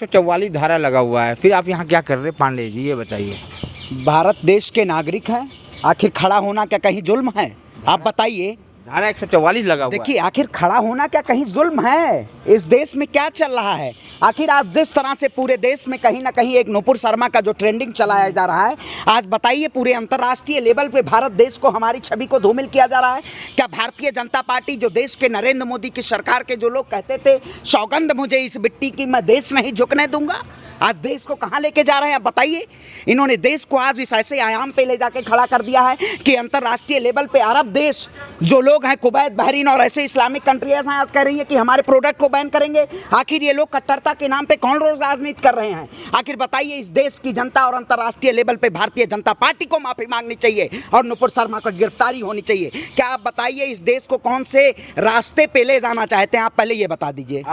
144 धारा लगा हुआ है, फिर आप यहाँ क्या कर रहे हैं पांडे जी, ये बताइए। भारत देश के नागरिक हैं, आखिर खड़ा होना क्या कहीं जुल्म है? आप बताइए। धारा 144 लगा हुआ है। देखिए, आखिर खड़ा होना क्या कहीं जुल्म है? इस देश में क्या चल रहा है? आखिर आज जिस तरह से पूरे देश में कहीं ना कहीं एक नुपुर शर्मा का जो ट्रेंडिंग चलाया जा रहा है, आज बताइए पूरे अंतर्राष्ट्रीय लेवल पे भारत देश को, हमारी छवि को धूमिल किया जा रहा है। क्या भारतीय जनता पार्टी, जो देश के नरेंद्र मोदी की सरकार के जो लोग कहते थे सौगंध मुझे इस मिट्टी की, मैं देश नहीं झुकने दूंगा, आज देश को कहाँ लेके जा रहे हैं आप बताइए। इन्होंने देश को आज इस ऐसे आयाम पे ले जाके खड़ा कर दिया है कि अंतर्राष्ट्रीय लेवल पे अरब देश जो लोग हैं, कुवैत, बहरीन और ऐसे इस्लामिक कंट्रीज हैं, आज कह रही है कि हमारे प्रोडक्ट को बैन करेंगे। आखिर ये लोग कट्टरता के नाम पे कौन रोज राजनीति कर रहे हैं? आखिर बताइए, इस देश की जनता और अंतर्राष्ट्रीय लेवल पे भारतीय जनता पार्टी को माफी मांगनी चाहिए और नुपुर शर्मा को गिरफ्तारी होनी चाहिए। क्या आप बताइए, इस देश को कौन से रास्ते पे ले जाना चाहते हैं? आप पहले ये बता दीजिए।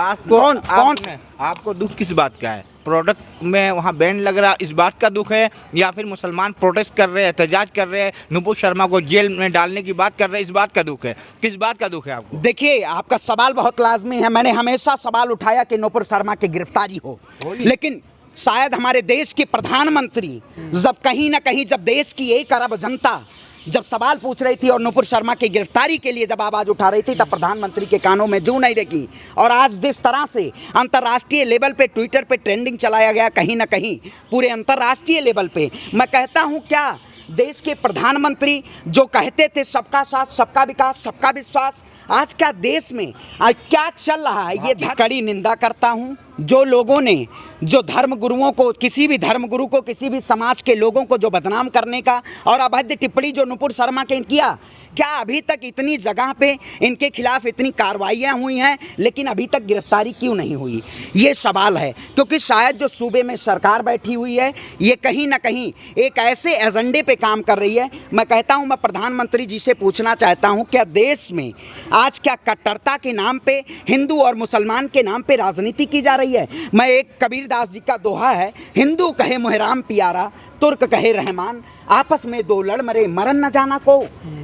आपको दुख किस बात का है? प्रोडक्ट में वहाँ बैन लग रहा, इस बात का दुख है, या फिर मुसलमान प्रोटेस्ट कर रहे हैं, एहतजाज कर रहे हैं, नुपुर शर्मा को जेल में डालने की बात कर रहे हैं, इस बात का दुख है? किस बात का दुख है आपको? देखिए, आपका सवाल बहुत लाजमी है। मैंने हमेशा सवाल उठाया कि नुपुर शर्मा की गिरफ्तारी हो, लेकिन शायद हमारे देश के प्रधानमंत्री जब कहीं ना कहीं, जब देश की 1 अरब जनता जब सवाल पूछ रही थी और नुपुर शर्मा की गिरफ्तारी के लिए जब आवाज़ उठा रही थी, तब प्रधानमंत्री के कानों में जूं नहीं लगी। और आज जिस तरह से अंतर्राष्ट्रीय लेवल पे ट्विटर पे ट्रेंडिंग चलाया गया, कहीं ना कहीं पूरे अंतर्राष्ट्रीय लेवल पे, मैं कहता हूं, क्या देश के प्रधानमंत्री जो कहते थे सबका साथ, सबका विकास, सबका विश्वास, आज क्या देश में आज क्या चल रहा है? ये कड़ी निंदा करता हूं। जो लोगों ने, जो धर्मगुरुओं को, किसी भी धर्मगुरु को, किसी भी समाज के लोगों को जो बदनाम करने का और अभद्र टिप्पणी जो नुपुर शर्मा के किया, क्या अभी तक इतनी जगह पे इनके खिलाफ इतनी कार्रवाइयाँ हुई हैं, लेकिन अभी तक गिरफ्तारी क्यों नहीं हुई? ये सवाल है। क्योंकि शायद जो सूबे में सरकार बैठी हुई है, ये कहीं ना कहीं एक ऐसे एजेंडे पे काम कर रही है। मैं कहता हूँ, मैं प्रधानमंत्री जी से पूछना चाहता हूँ, क्या देश में आज क्या कट्टरता के नाम पे, हिंदू और मुसलमान के नाम पे राजनीति की जा रही है? मैं एक कबीरदास जी का दोहा है, हिंदू कहे मुहराम प्यारा, तुर्क कहे रहमान, आपस में दो लड़ मरे मरन न जाना को।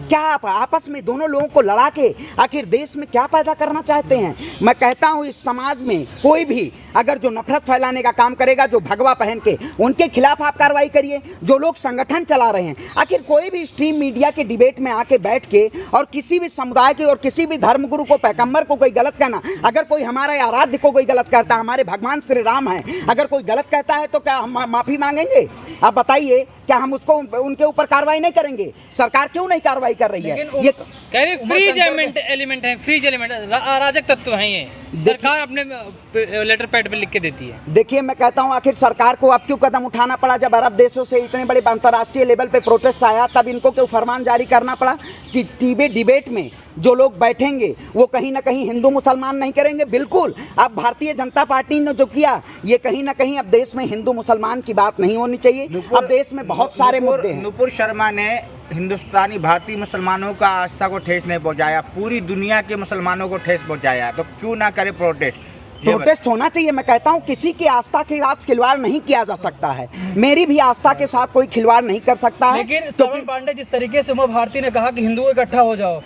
क्या आप आपस में दोनों लोगों को लड़ा के आखिर देश में क्या पैदा करना चाहते हैं? मैं कहता हूं, इस समाज में कोई भी अगर जो नफरत फैलाने का काम करेगा, जो भगवा पहन के, उनके खिलाफ आप कार्रवाई करिए। जो लोग संगठन चला रहे हैं, आखिर कोई भी स्ट्रीम मीडिया के डिबेट में आके बैठ के और किसी भी समुदाय के और किसी भी धर्मगुरु को, पैगंबर को कोई गलत कहना, अगर कोई हमारे आराध्य को कोई गलत कहता है, हमारे भगवान श्री राम है, अगर कोई गलत कहता है, तो क्या हम माफ़ी मांगेंगे? आप बताइए, क्या हम उसको उनके ऊपर कार्रवाई नहीं करेंगे? सरकार क्यों नहीं कार्रवाई कर रही है? ये कह रहे फ्रीज एलिमेंट है, फ्रीज एलिमेंट, अराजक तत्व हैं ये, सरकार अपने लेटर पैड पे लिख के देती है। देखिए, मैं कहता हूं, आखिर सरकार को अब क्यों कदम उठाना पड़ा? जब अरब देशों से इतने बड़े अंतर्राष्ट्रीय लेवल पे प्रोटेस्ट आया, तब इनको क्यों फरमान जारी करना पड़ा कि टीवी डिबेट में जो लोग बैठेंगे वो कहीं ना कहीं हिंदू मुसलमान नहीं करेंगे? बिल्कुल। अब भारतीय जनता पार्टी ने जो किया, ये कहीं ना कहीं अब देश में हिंदू मुसलमान की बात नहीं होनी चाहिए। अब देश में बहुत सारे मुद्दे हैं। नुपुर शर्मा ने हिंदुस्तानी भारतीय मुसलमानों का आस्था को ठेस नहीं पहुंचाया, पूरी दुनिया के मुसलमानों को ठेस पहुंचाया, तो क्यों ना करे प्रोटेस्ट? प्रोटेस्ट होना चाहिए। मैं कहता हूं, किसी की आस्था के साथ खिलवाड़ नहीं किया जा सकता है। मेरी भी आस्था के साथ कोई खिलवाड़ नहीं कर सकता है। लेकिन श्रवण पांडे, जिस तरीके से उमा भारती ने कहा कि हिंदुओं इकट्ठा हो जाओ,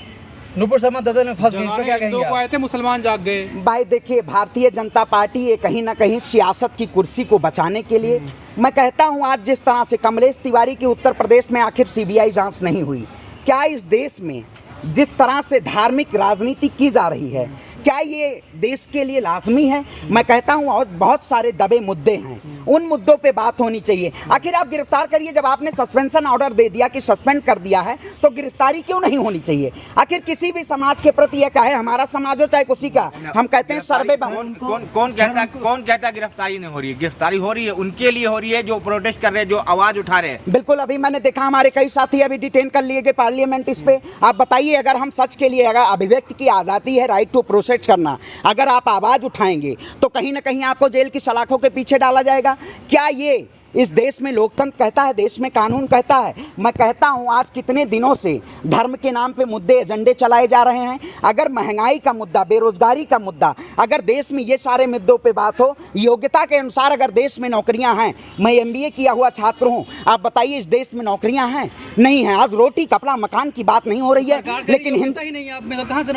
नुपुर शर्मा दलदल में फंस गए, इस पर क्या कहेंगे? आए थे, मुसलमान जाग गए। भाई देखिए, भारतीय जनता पार्टी ये कहीं ना कहीं सियासत की कुर्सी को बचाने के लिए, मैं कहता हूं, आज जिस तरह से कमलेश तिवारी की उत्तर प्रदेश में आखिर सीबीआई जांच नहीं हुई, क्या इस देश में जिस तरह से धार्मिक राजनीति की जा रही है, क्या ये देश के लिए लाजमी है? मैं कहता हूं, और बहुत सारे दबे मुद्दे हैं, उन मुद्दों पे बात होनी चाहिए। आखिर आप गिरफ्तार करिए, जब आपने सस्पेंशन ऑर्डर दे दिया कि सस्पेंड कर दिया है, तो गिरफ्तारी क्यों नहीं होनी चाहिए? आखिर किसी भी समाज के प्रति यह कहे, हमारा समाज हो चाहे किसी का, हम कहते हैं सर्वे कौन कहता गिरफ्तारी नहीं हो रही है? गिरफ्तारी हो रही है, उनके लिए हो रही है जो प्रोटेस्ट कर रहे हैं, जो आवाज उठा रहे हैं। बिल्कुल, अभी मैंने देखा हमारे कई साथी अभी डिटेन कर लिए गए पार्लियामेंट इस पे। आप बताइए, अगर हम सच के लिए, अगर अभिव्यक्ति की आज़ादी है, राइट टू प्रोटेस्ट करना, अगर आप आवाज़ उठाएंगे तो कहीं ना कहीं आपको जेल की सलाखों के पीछे डाला जाएगा। क्या ये इस देश में लोकतंत्र कहता है, देश में कानून कहता है। मैं कहता हूं आज कितने दिनों से धर्म के नाम पे मुद्दे एजेंडे चलाए जा रहे हैं। अगर महंगाई का मुद्दा, बेरोजगारी का मुद्दा, अगर देश में ये सारे मुद्दों पे बात हो, योग्यता के अनुसार अगर देश में नौकरियां हैं, मैं MBA किया हुआ छात्र हूं, आप बताइए इस देश में नौकरियां हैं? नहीं है। आज रोटी कपड़ा मकान की बात नहीं हो रही है, लेकिन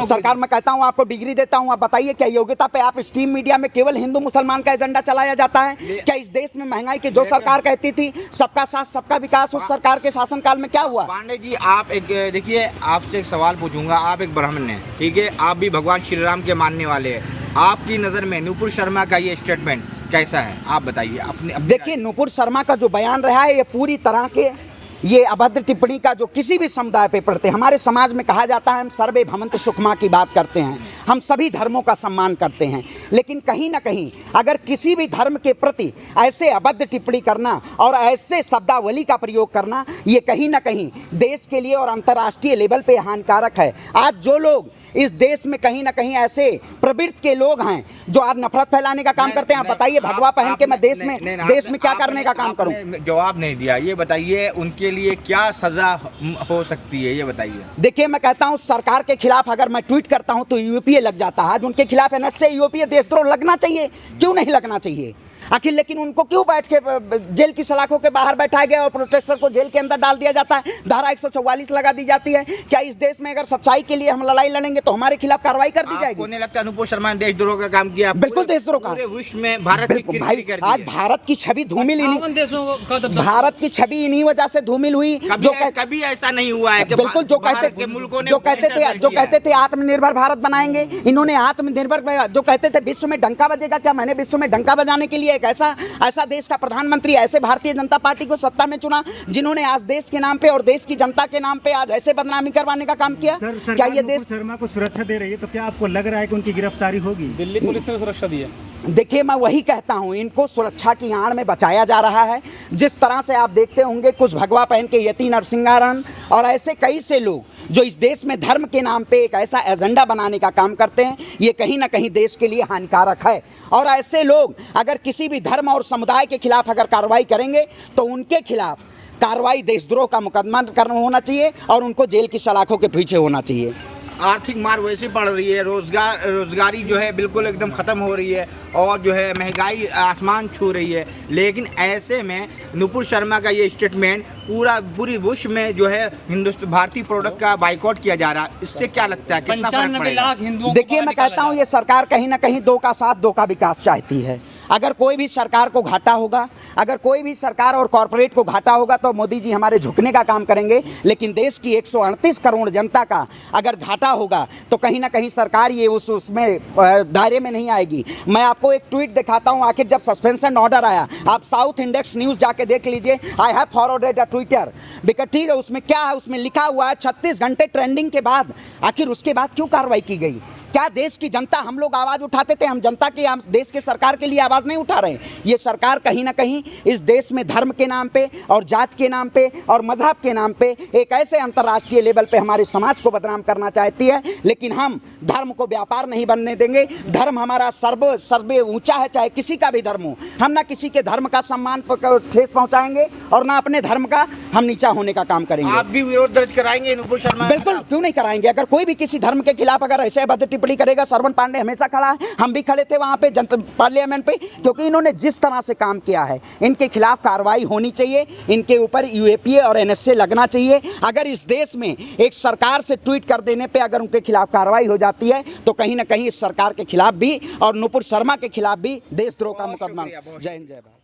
सरकार, मैं कहता हूं आपको डिग्री देता हूं, आप बताइए क्या योग्यता पे आप स्ट्रीम मीडिया में केवल हिंदू मुसलमान का एजेंडा चलाया जाता है? क्या इस देश में महंगाई के जो सरकार कहती थी सबका साथ सबका विकास, उस सरकार के शासनकाल में क्या हुआ? पांडे जी, आप एक देखिए, आपसे एक सवाल पूछूंगा। आप एक ब्राह्मण हैं, ठीक है, आप भी भगवान श्री राम के मानने वाले हैं। आपकी नज़र में नुपुर शर्मा का ये स्टेटमेंट कैसा है, आप बताइए अपने देखिए, नुपुर शर्मा का जो बयान रहा है, ये पूरी तरह के ये अभद्र टिप्पणी का जो किसी भी समुदाय पे पड़ते हैं। हमारे समाज में कहा जाता है हम सर्वे भवन्तु सुखमा की बात करते हैं, हम सभी धर्मों का सम्मान करते हैं, लेकिन कहीं ना कहीं अगर किसी भी धर्म के प्रति ऐसे अभद्र टिप्पणी करना और ऐसे शब्दावली का प्रयोग करना, ये कहीं ना कहीं देश के लिए और अंतर्राष्ट्रीय लेवल पे हानिकारक है। आज जो लोग इस देश में कहीं ना कहीं ऐसे प्रवृत्ति के लोग हैं जो आज नफरत फैलाने का काम करते हैं, बताइए भगवा पहन के मैं देश में क्या करने का काम करूं? जवाब नहीं दिया। ये बताइए उनके लिए क्या सजा हो सकती है, ये बताइए। देखिए, मैं कहता हूं सरकार के खिलाफ अगर मैं ट्वीट करता हूं तो यूपीए लग जाता है। आज उनके खिलाफ NSA यूपीए देशद्रोह लगना चाहिए, क्यों नहीं लगना चाहिए आखिर? लेकिन उनको क्यों बैठ के जेल की सलाखों के बाहर बैठाया गया और प्रोटेस्टर को जेल के अंदर डाल दिया जाता है? धारा 144 लगा दी जाती है। क्या इस देश में अगर सच्चाई के लिए हम लड़ाई लड़ेंगे तो हमारे खिलाफ कार्रवाई कर दी जाएगी? नहीं लगता नुपुर शर्मा ने देशद्रोह का काम किया? बिल्कुल देशद्रोह का। पूरे विश्व में भारत की भाई आज भारत की छवि धूमिल, भारत की छवि इन्हीं वजह से धूमिल हुई। जो कभी ऐसा नहीं हुआ है। बिल्कुल, जो कहते थे आत्मनिर्भर भारत बनाएंगे, इन्होंने आत्मनिर्भर, जो कहते थे विश्व में डंका बजेगा, क्या मैंने विश्व में डंका बजाने के लिए एक ऐसा देश का प्रधानमंत्री, ऐसे भारतीय जनता पार्टी को सत्ता में चुना जिन्होंने आज देश के नाम पे और देश की जनता के नाम पे आज ऐसे बदनामी करवाने का काम किया? क्या ये देश शर्मा को सुरक्षा दे रही है, तो क्या आपको लग रहा है कि उनकी गिरफ्तारी होगी? दिल्ली पुलिस ने सुरक्षा दी है। देखिए, मैं वही कहता हूं, इनको सुरक्षा की आड़ में बचाया जा रहा है। जिस तरह से आप देखते होंगे कुछ भगवा पहन के यति नरसिंहारन और ऐसे कई से लोग जो इस देश में धर्म के नाम पे एक ऐसा एजेंडा बनाने का काम करते हैं, ये कहीं ना कहीं देश के लिए हानिकारक है। और ऐसे लोग अगर किसी भी धर्म और समुदाय के खिलाफ अगर कार्रवाई करेंगे तो उनके खिलाफ कार्रवाई देशद्रोह का मुकदमा करना होना चाहिए और उनको जेल की सलाखों के पीछे होना चाहिए। आर्थिक मार वैसे पड़ रही है, रोजगारी जो है बिल्कुल एकदम ख़त्म हो रही है और जो है महंगाई आसमान छू रही है। लेकिन ऐसे में नुपुर शर्मा का ये स्टेटमेंट पूरी विश्व में जो है भारतीय प्रोडक्ट का बाइकआउट किया जा रहा है, इससे क्या लगता है कितना फर्क पड़ेगा? देखिए, मैं कहता हूँ ये सरकार कहीं ना कहीं दो का साथ दो का विकास चाहती है। अगर कोई भी सरकार को घाटा होगा, अगर कोई भी सरकार और कॉरपोरेट को घाटा होगा तो मोदी जी हमारे झुकने का काम करेंगे, लेकिन देश की 138 करोड़ जनता का अगर घाटा होगा तो कहीं ना कहीं सरकार ये उसमें दायरे में नहीं आएगी। मैं आपको एक ट्वीट दिखाता हूं, आखिर जब सस्पेंशन ऑर्डर आया, आप साउथ इंडेक्स न्यूज़ जाके देख लीजिए, I have forwarded a Twitter, because ठीक है, उसमें क्या है, उसमें लिखा हुआ है 36 घंटे ट्रेंडिंग के बाद, आखिर उसके बाद क्यों कार्रवाई की गई? क्या देश की जनता, हम लोग आवाज़ उठाते थे, हम जनता की, हम देश के सरकार के लिए आवाज़ नहीं उठा रहे? ये सरकार कहीं ना कहीं इस देश में धर्म के नाम पे और जात के नाम पे और मजहब के नाम पे एक ऐसे अंतर्राष्ट्रीय लेवल पे हमारे समाज को बदनाम करना चाहती है। लेकिन हम धर्म को व्यापार नहीं बनने देंगे। धर्म हमारा सर्वे ऊंचा है, चाहे किसी का भी धर्म हो। हम ना किसी के धर्म का सम्मान ठेस पहुंचाएंगे और ना अपने धर्म का हम नीचा होने का काम करेंगे। आप भी विरोध दर्ज कराएंगे नुपुर शर्मा? बिल्कुल, क्यों नहीं कराएंगे। अगर कोई भी किसी धर्म के खिलाफ अगर ऐसे अभद्र टिप्पणी करेगा, श्रवण पांडे हमेशा खड़ा है, हम भी खड़े थे वहां पे पार्लियामेंट पे, क्योंकि इन्होंने जिस तरह से काम किया है इनके खिलाफ कार्रवाई होनी चाहिए, इनके ऊपर यूएपीए और NSA लगना चाहिए। अगर इस देश में एक सरकार से ट्वीट कर देने पे अगर उनके खिलाफ कार्रवाई हो जाती है तो कहीं ना कहीं इस सरकार के खिलाफ भी और नुपुर शर्मा के खिलाफ भी देशद्रोह का मुकदमा। जय हिंद, जय भारत।